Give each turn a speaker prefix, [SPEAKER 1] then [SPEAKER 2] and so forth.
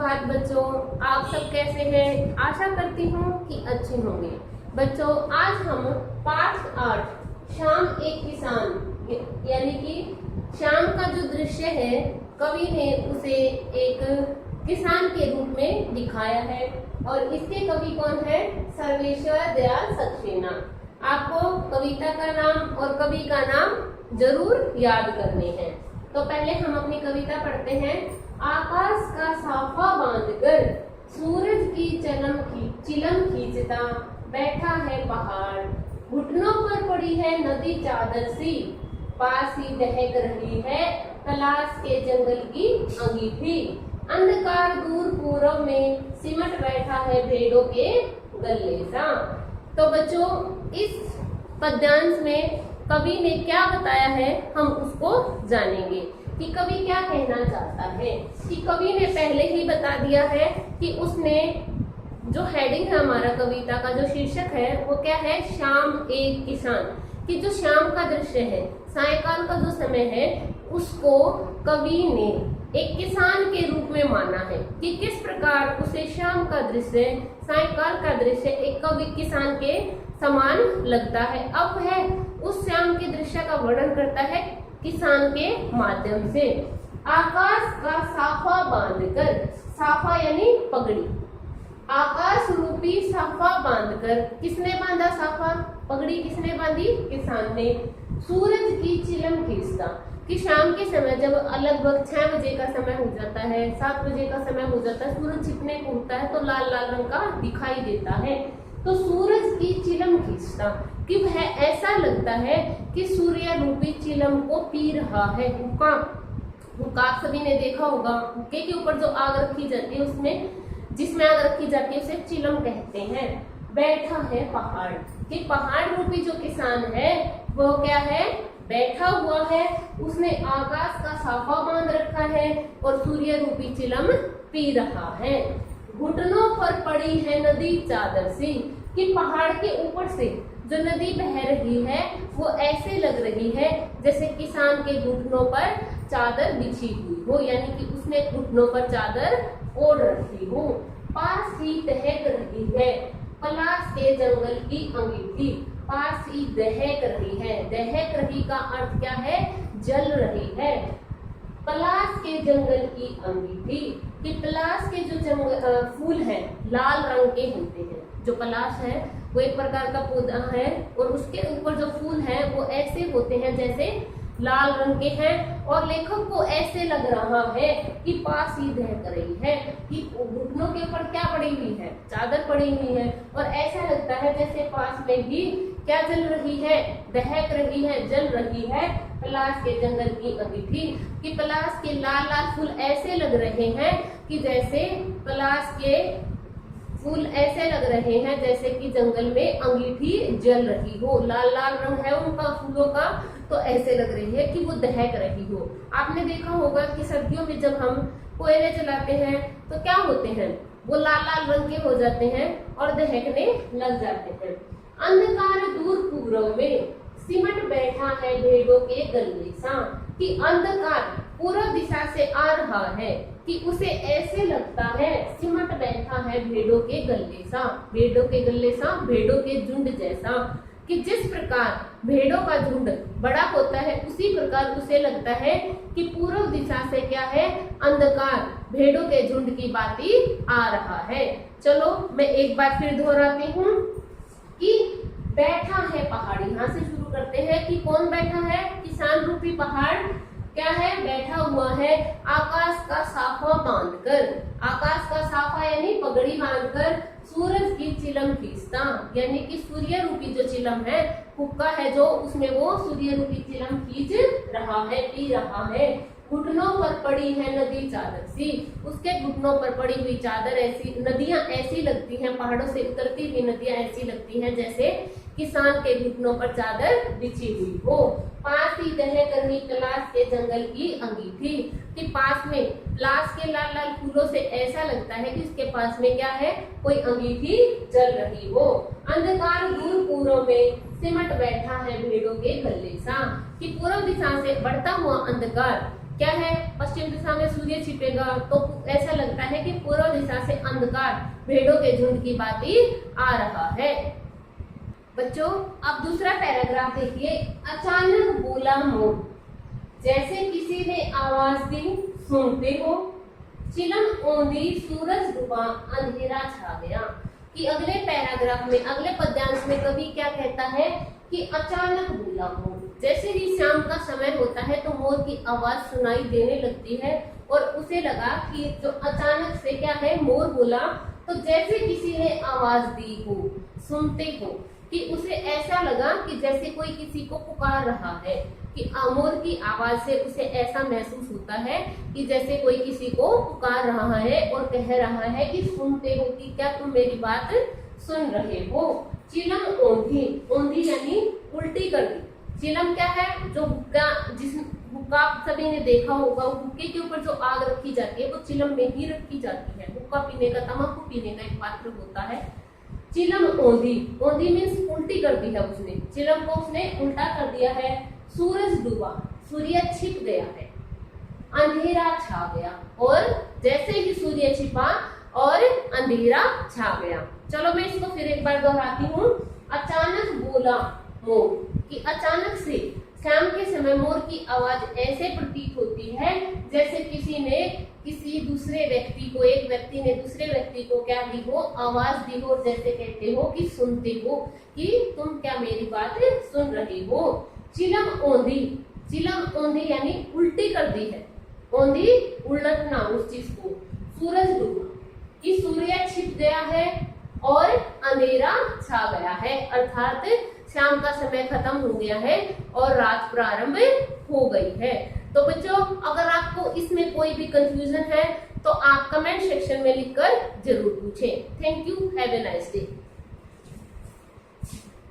[SPEAKER 1] सुप्रभात बच्चों, आप सब कैसे हैं? आशा करती हूँ कि अच्छे होंगे। बच्चों, आज हम पाठ 8 शाम एक किसान यानी कि शाम का जो दृश्य है, कवि ने उसे एक किसान के रूप में दिखाया है और इसके कवि कौन है? सर्वेश्वर दयाल सक्सेना। आपको कविता का नाम और कवि का नाम जरूर याद करने हैं। तो पहले हम अपनी कविता पढ़ते हैं। आकाश का साफा बांधकर सूरज की चिलम खींचता बैठा है पहाड़, घुटनों पर पड़ी है नदी चादर सी, पास ही दहक रही है तलाश के जंगल की अंगीठी, अंधकार दूर पूरब में सिमट बैठा है भेड़ों के गले सा। तो बच्चों, इस पद्यांश में कवि ने क्या बताया है हम उसको जानेंगे कि कवि क्या कहना चाहता है। कि कवि ने पहले ही बता दिया है कि उसने जो हेडिंग है, हमारा कविता का जो शीर्षक है वो क्या है? शाम एक किसान। कि जो शाम का दृश्य है, सायंकाल का जो समय है, उसको कवि ने एक किसान के रूप में माना है कि किस प्रकार उसे शाम का दृश्य, सायंकाल का दृश्य एक कवि किसान के समान लगता है। अब वह उस शाम के दृश्य का वर्णन करता है किसान के माध्यम से। आकाश का साफा बांधकर, साफा यानी पगड़ी, आकाश रूपी साफा बांधकर, किसने बांधा साफा? पगड़ी किसने बांधी? किसान ने। सूरज की चिलम खींचता, कि शाम के समय जब लगभग 6 बजे का समय हो जाता है, 7 बजे का समय हो जाता है, सूरज छिपने को उठता है तो लाल लाल रंग का दिखाई देता है। तो सूरज की चिलम खींचता, कि वह ऐसा लगता है कि सूर्य रूपी चिलम को पी रहा है। हुक्का सभी ने देखा होगा, हुक्के के ऊपर जो आग रखी जाती है, उसमें जिसमें आग रखी जाती है उसे चिलम कहते हैं। बैठा है पहाड़, कि पहाड़ रूपी जो किसान है वो क्या है? बैठा हुआ है। उसने आकाश का साफा बांध रखा है और सूर्य रूपी चिलम पी रहा है। घुटनों पर पड़ी है नदी चादर सी, कि पहाड़ के ऊपर से जो नदी बह रही है वो ऐसे लग रही है जैसे किसान के घुटनों पर चादर बिछी हुई हो, यानी कि उसने घुटनों पर चादर ओढ़ रखी हो। पास ही दहक रही है पलाश के जंगल की अंगीठी, पास ही दहक रही है। दहक रही का अर्थ क्या है? जल रही है। पलाश के जंगल की अंगीठी, कि पलाश के जो जंगल फूल है लाल रंग के होते हैं। जो पलाश है वो एक प्रकार का पौधा है और उसके ऊपर जो फूल है वो ऐसे होते हैं जैसे लाल रंग के हैं। और लेखक को ऐसे लग रहा है कि पास ही दहक रही है, कि घुटनों के ऊपर क्या पड़ी हुई है? चादर पड़ी हुई है। और ऐसा लगता है जैसे पास में भी क्या जल रही है? दहक रही है, जल रही है पलाश के जंगल की अंगीठी। कि पलाश के लाल लाल फूल ऐसे लग रहे हैं कि जैसे पलाश के फूल ऐसे लग रहे हैं जैसे कि जंगल में अंगीठी जल रही हो। लाल लाल रंग है उनका फूलों का, तो ऐसे लग रही है कि वो दहक रही हो। आपने देखा होगा कि सर्दियों में जब हम कोयले जलाते हैं तो क्या होते हैं? वो लाल लाल रंग के हो जाते हैं और दहकने लग जाते हैं। अंधकार दूर पूरब में सिमट बैठा है भेड़ों के गले सा, कि अंधकार पूर्व दिशा से आ रहा है, कि उसे ऐसे लगता है सिमट बैठा है भेड़ों के गले सा। भेड़ों के गले सा, भेड़ों के झुंड जैसा। कि जिस प्रकार भेड़ों का झुंड बड़ा होता है उसी प्रकार उसे लगता है कि पूर्व दिशा से क्या है? अंधकार भेड़ों के झुंड की बाती आ रहा है। चलो मैं एक बार फिर दोहराती हूँ कि बैठा है पहाड़। यहाँ से शुरू करते हैं कि कौन बैठा है? किसान रूपी पहाड़ क्या है? बैठा हुआ है आकाश का साफा बांधकर। आकाश का साफा यानी पगड़ी बांधकर सूरज की चिलम खींचता, यानी कि सूर्य रूपी जो चिलम है, हुक्का है जो, उसमें वो सूर्य रूपी चिलम खींच रहा है, पी रहा है। घुटनों पर पड़ी है नदी चादर सी, उसके घुटनों पर पड़ी हुई चादर ऐसी, नदियां ऐसी लगती हैं, पहाड़ों से उतरती हुई नदियां ऐसी लगती हैं जैसे किसान के घुटनों पर चादर बिछी हुई हो। पास ही दहक रही पलाश के जंगल की अंगीठी, कि पास में पलाश के लाल लाल फूलों से ऐसा लगता है कि उसके पास में क्या है? कोई अंगीठी जल रही हो। अंधकार दूर पूर्व में सिमट बैठा है भेड़ों के गले सा, कि पूर्व दिशा से बढ़ता हुआ अंधकार क्या है, पश्चिम दिशा में सूर्य छिपेगा तो ऐसा लगता है कि पूर्व दिशा से अंधकार भेड़ों के झुंड की भांति आ रहा है। बच्चों अब दूसरा पैराग्राफ देखिए। अचानक बोला मोर, जैसे किसी ने आवाज दी सुनते हो, चिलम ओंधी सूरज डूबा अंधेरा छा गया। कि अगले पैराग्राफ में, अगले पद्यांश में कवि क्या कहता है कि अचानक बोला मोर, जैसे ही शाम का समय होता है तो मोर की आवाज सुनाई देने लगती है और उसे लगा कि जो अचानक से क्या है मोर बोला, तो जैसे किसी ने आवाज दी हो, सुनते हो, कि उसे ऐसा लगा कि जैसे कोई किसी को पुकार रहा है, कि मोर की आवाज से उसे ऐसा महसूस होता है कि जैसे कोई किसी को पुकार रहा है और कह रहा है कि सुनते हो, कि क्या तुम मेरी बात सुन रहे हो। चिलम ओंधी, ओंधी यानी उल्टी कर दी। चिलम क्या है, जो हुक्का, जिस हुक्का सभी ने देखा होगा, हुक्के के ऊपर जो आग रखी जाती है वो चिलम में ही रखी जाती है। हुक्का पीने का, तंबाकू पीने का एक पात्र होता है। चिलम ओंधी, ओंधी मीन्स उल्टी कर दी है उसने, चिलम को उसने उल्टा कर दिया है। सूरज डूबा, सूर्य छिप गया है। अंधेरा छा गया, और जैसे ही सूर्य छिपा और अंधेरा छा गया। चलो मैं इसको फिर एक बार दोहराती हूँ। अचानक बोला मोर, कि अचानक से शाम के समय मोर की आवाज ऐसे प्रतीत होती है जैसे किसी ने किसी दूसरे व्यक्ति को, एक व्यक्ति ने दूसरे व्यक्ति को क्या दी हो, आवाज दी हो, जैसे कहते हो कि सुनते हो, कि तुम क्या मेरी बात सुन रहे हो। चिलम ओंधी, चिलम ओंधी यानी उल्टी कर दी है, ओंधी उलटना उस चीज को। सूरज डूबा, कि सूर्य छिप गया है और अंधेरा छा गया है, अर्थात शाम का समय खत्म हो गया है और रात प्रारंभ हो गई है। तो बच्चों अगर आपको इसमें कोई भी कंफ्यूजन है तो आप कमेंट सेक्शन में लिखकर जरूर पूछें। Thank you, have a nice day.